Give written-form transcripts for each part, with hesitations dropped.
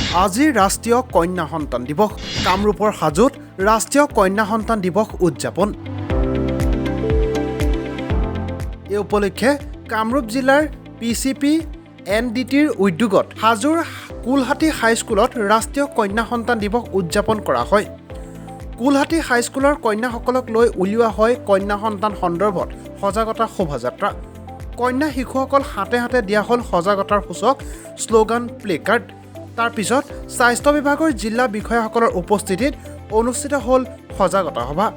আজি ৰাষ্ট্ৰীয় কন্যা সন্তান দিৱস। কামৰূপৰ হাজোত ৰাষ্ট্ৰীয় কন্যা সন্তান দিৱস উদযাপন। এই উপলক্ষে কামৰূপ জিলাৰ PCP NDTৰ উদ্যোগত হাজোৰ কুলহাটী হাইস্কুলত ৰাষ্ট্ৰীয় কন্যা সন্তান দিৱস উদযাপন কৰা হয়। কুলহাটী হাইস্কুলৰ কন্যাসকলক লৈ উলিওৱা হয় কন্যা সন্তান সন্দৰ্ভত সজাগতা শোভাযাত্ৰা। কন্যা শিশুসকল হাতে হাতে দিয়া হ'ল সজাগতাৰ সূচক শ্লোগান প্লে কাৰ্ড। তাৰ পিছত স্বাস্থ্য বিভাগৰ জিলা বিষয়াসকলৰ উপস্থিতিত অনুষ্ঠিত হ'ল সজাগতা সভা।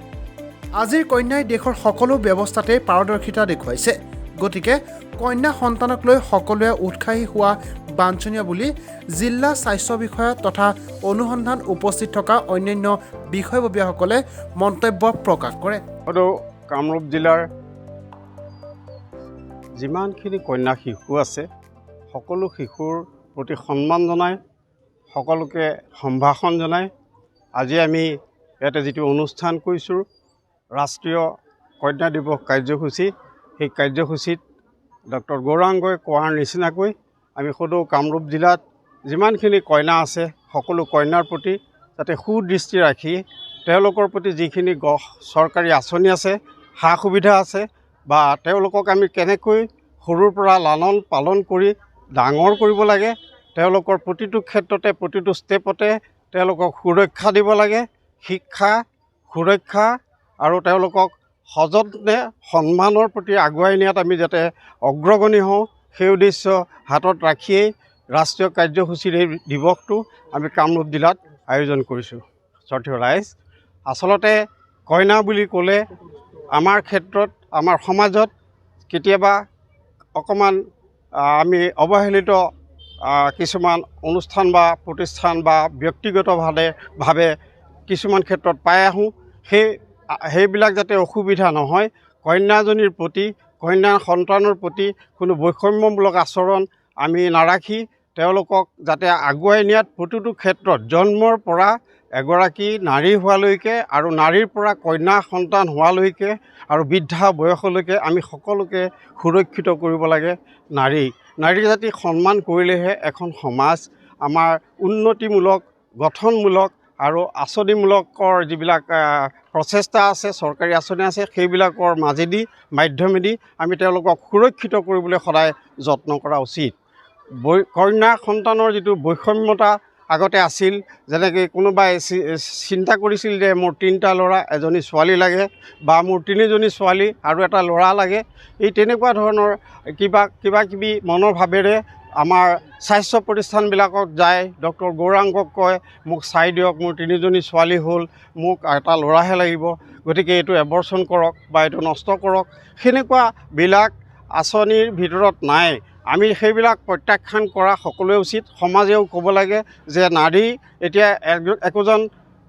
আজিৰ কন্যাই দেশৰ সকলো ব্যৱস্থাতে পাৰদৰ্শিতা দেখুৱাইছে, গতিকে কন্যা সন্তানক লৈ সকলোৱে উৎসাহী হোৱা বাঞ্ছনীয় বুলি জিলা স্বাস্থ্য বিষয়া তথা অনুসন্ধান উপস্থিত থকা অন্যান্য বিষয়ববীয়াসকলে মন্তব্য প্ৰকাশ কৰে। কামৰূপ জিলাৰ যিমানখিনি কন্যা শিশু আছে সকলো শিশুৰ প্ৰতি সন্মান জনাই সকলোকে সম্ভাষণ জনাই আজি আমি ইয়াতে যিটো অনুষ্ঠান কৰিছোঁ ৰাষ্ট্ৰীয় কন্যা দিৱস কাৰ্যসূচী, সেই কাৰ্যসূচীত ডক্টৰ গৌৰাংগই কোৱাৰ নিচিনাকৈ আমি সদৌ কামৰূপ জিলাত যিমানখিনি কন্যা আছে সকলো কন্যাৰ প্ৰতি যাতে সুদৃষ্টি ৰাখি তেওঁলোকৰ প্ৰতি যিখিনি চৰকাৰী আঁচনি আছে, সা সুবিধা আছে বা তেওঁলোকক আমি কেনেকৈ সৰুৰ পৰা লালন পালন কৰি ডাঙৰ কৰিব লাগে, তেওঁলোকৰ প্ৰতিটো ক্ষেত্ৰতে প্ৰতিটো ষ্টেপতে তেওঁলোকক সুৰক্ষা দিব লাগে, শিক্ষা সুৰক্ষা আৰু তেওঁলোকক সযত্নে সন্মানৰ প্ৰতি আগুৱাই নিয়াত আমি যাতে অগ্ৰগণী হওঁ, সেই উদ্দেশ্য হাতত ৰাখিয়েই ৰাষ্ট্ৰীয় কাৰ্যসূচীৰ এই দিৱসটো আমি কামৰূপ জিলাত আয়োজন কৰিছোঁ। শ্ৰদ্ধেয় ৰাইজ, আচলতে কইনা বুলি ক'লে আমাৰ ক্ষেত্ৰত আমাৰ সমাজত কেতিয়াবা অকণমান আমি অৱহেলিত কিছুমান অনুষ্ঠান বা প্ৰতিষ্ঠান বা ব্যক্তিগতভাৱে কিছুমান ক্ষেত্ৰত পাই আহোঁ। সেইবিলাক যাতে অসুবিধা নহয়, কন্যাজনীৰ প্ৰতি কন্যা সন্তানৰ প্ৰতি কোনো বৈষম্যমূলক আচৰণ আমি নাৰাখি তেওঁলোকক যাতে আগুৱাই নিয়াত প্ৰতিটো ক্ষেত্ৰত জন্মৰ পৰা এগৰাকী নাৰী হোৱালৈকে আৰু নাৰীৰ পৰা কন্যা সন্তান হোৱালৈকে আৰু বৃদ্ধা বয়সলৈকে আমি সকলোকে সুৰক্ষিত কৰিব লাগে। নাৰী জাতি সন্মান কৰিলেহে এখন সমাজ আমাৰ উন্নতিমূলক গঠনমূলক আৰু আঁচনিমূলকৰ যিবিলাক প্ৰচেষ্টা আছে, চৰকাৰী আঁচনি আছে, সেইবিলাকৰ মাধ্যমেদি আমি তেওঁলোকক সুৰক্ষিত কৰিবলৈ সদায় যত্ন কৰা উচিত। কন্যা সন্তানৰ যিটো বৈষম্যতা আগতে আছিল, যেনেকৈ কোনোবাই চিন্তা কৰিছিল যে মোৰ 3টা ল'ৰা এজনী ছোৱালী লাগে বা মোৰ 3জনী ছোৱালী আৰু এটা ল'ৰা লাগে, এই তেনেকুৱা ধৰণৰ কিবা মনৰ ভাৱেৰে আমাৰ স্বাস্থ্য প্ৰতিষ্ঠানবিলাকত যায়, ডক্টৰ গৌৰাংগক কয় মোক চাই দিয়ক, মোৰ 3জনী ছোৱালী হ'ল, মোক এটা ল'ৰাহে লাগিব, গতিকে এইটো এবৰ্চন কৰক বা এইটো নষ্ট কৰক। সেনেকুৱাবিলাক আঁচনিৰ ভিতৰত নাই। আমি সেইবিলাক প্ৰত্যাখ্যান কৰা সকলোৱে উচিত। সমাজেও ক'ব লাগে যে নাৰী এতিয়া একোজন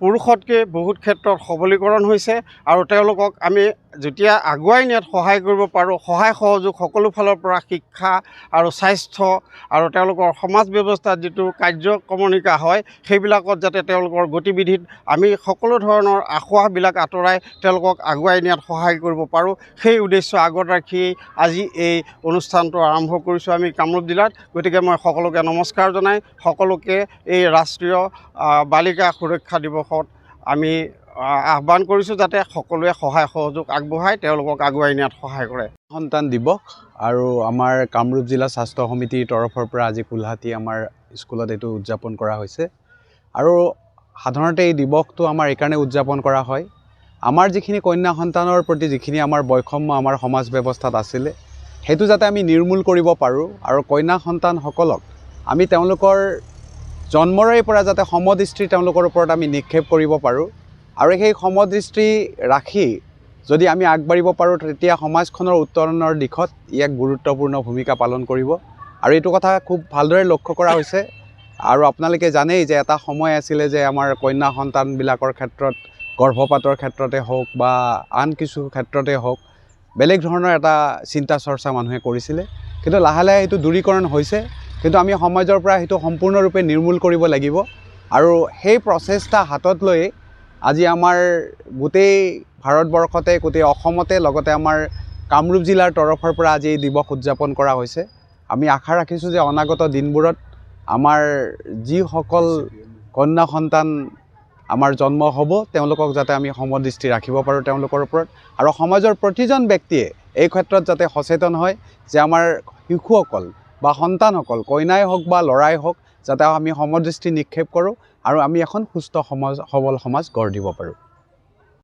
পুৰুষতকৈ বহুত ক্ষেত্ৰত সবলীকৰণ হৈছে আৰু তেওঁলোকক আমি যেতিয়া আগুৱাই নিয়াত সহায় কৰিব পাৰোঁ, সহায় সহযোগ সকলো ফালৰ পৰা শিক্ষা আৰু স্বাস্থ্য আৰু তেওঁলোকৰ সমাজ ব্যৱস্থাত যিটো কাৰ্যক্ৰমণিকা হয় সেইবিলাকত যাতে তেওঁলোকৰ গতিবিধিত আমি সকলো ধৰণৰ আসোঁৱাহবিলাক আঁতৰাই তেওঁলোকক আগুৱাই নিয়াত সহায় কৰিব পাৰোঁ, সেই উদ্দেশ্য আগত ৰাখি আজি এই অনুষ্ঠানটো আৰম্ভ কৰিছোঁ আমি কামৰূপ জিলাত। গতিকে মই সকলোকে নমস্কাৰ জনাই সকলোকে এই ৰাষ্ট্ৰীয় বালিকা সুৰক্ষা দিৱসত আমি আহ্বান কৰিছোঁ যাতে সকলোৱে সহায় সহযোগ আগবঢ়াই তেওঁলোকক আগুৱাই নিয়াত সহায় কৰে। সন্তান দিৱস আৰু আমাৰ কামৰূপ জিলা স্বাস্থ্য সমিতিৰ তৰফৰ পৰা আজি কুলহাটী আমাৰ স্কুলত এইটো উদযাপন কৰা হৈছে। আৰু সাধাৰণতে এই দিৱসটো আমাৰ এইকাৰণে উদযাপন কৰা হয়, আমাৰ যিখিনি কন্যা সন্তানৰ প্ৰতি যিখিনি আমাৰ বৈষম্য আমাৰ সমাজ ব্যৱস্থাত আছিলে সেইটো যাতে আমি নিৰ্মূল কৰিব পাৰোঁ আৰু কন্যা সন্তানসকলক আমি তেওঁলোকৰ জন্মৰে পৰা যাতে সমদৃষ্টি তেওঁলোকৰ ওপৰত আমি নিক্ষেপ কৰিব পাৰোঁ আৰু সেই সমদৃষ্টি ৰাখি যদি আমি আগবাঢ়িব পাৰোঁ তেতিয়া সমাজখনৰ উত্তৰণৰ দিশত এক গুৰুত্বপূৰ্ণ ভূমিকা পালন কৰিব। আৰু এইটো কথা খুব ভালদৰে লক্ষ্য কৰা হৈছে। আৰু আপোনালোকে জানেই যে এটা সময় আছিলে যে আমাৰ কন্যা সন্তানবিলাকৰ ক্ষেত্ৰত গৰ্ভপাতৰ ক্ষেত্ৰতে হওক বা আন কিছু ক্ষেত্ৰতে হওক বেলেগ ধৰণৰ এটা চিন্তা চৰ্চা মানুহে কৰিছিলে, কিন্তু লাহে লাহে সেইটো দূৰীকৰণ হৈছে। কিন্তু আমি সমাজৰ পৰা সেইটো সম্পূৰ্ণৰূপে নিৰ্মূল কৰিব লাগিব আৰু সেই প্ৰচেষ্টা হাতত লৈ আজি আমাৰ গোটেই ভাৰতবৰ্ষতে গোটেই অসমতে লগতে আমাৰ কামৰূপ জিলাৰ তৰফৰ পৰা আজি এই দিৱস উদযাপন কৰা হৈছে। আমি আশা ৰাখিছোঁ যে অনাগত দিনবোৰত আমাৰ যিসকল কন্যা সন্তান আমাৰ জন্ম হ'ব তেওঁলোকক যাতে আমি সমদৃষ্টি ৰাখিব পাৰোঁ তেওঁলোকৰ ওপৰত, আৰু সমাজৰ প্ৰতিজন ব্যক্তিয়ে এই ক্ষেত্ৰত যাতে সচেতন হয় যে আমাৰ শিশুসকল বা সন্তানসকল কইনাই হওক বা ল'ৰাই হওক যাতে আমি সমদৃষ্টি নিক্ষেপ কৰোঁ আৰু আমি এখন সুস্থ সমাজ সবল সমাজ গঢ় দিব পাৰোঁ।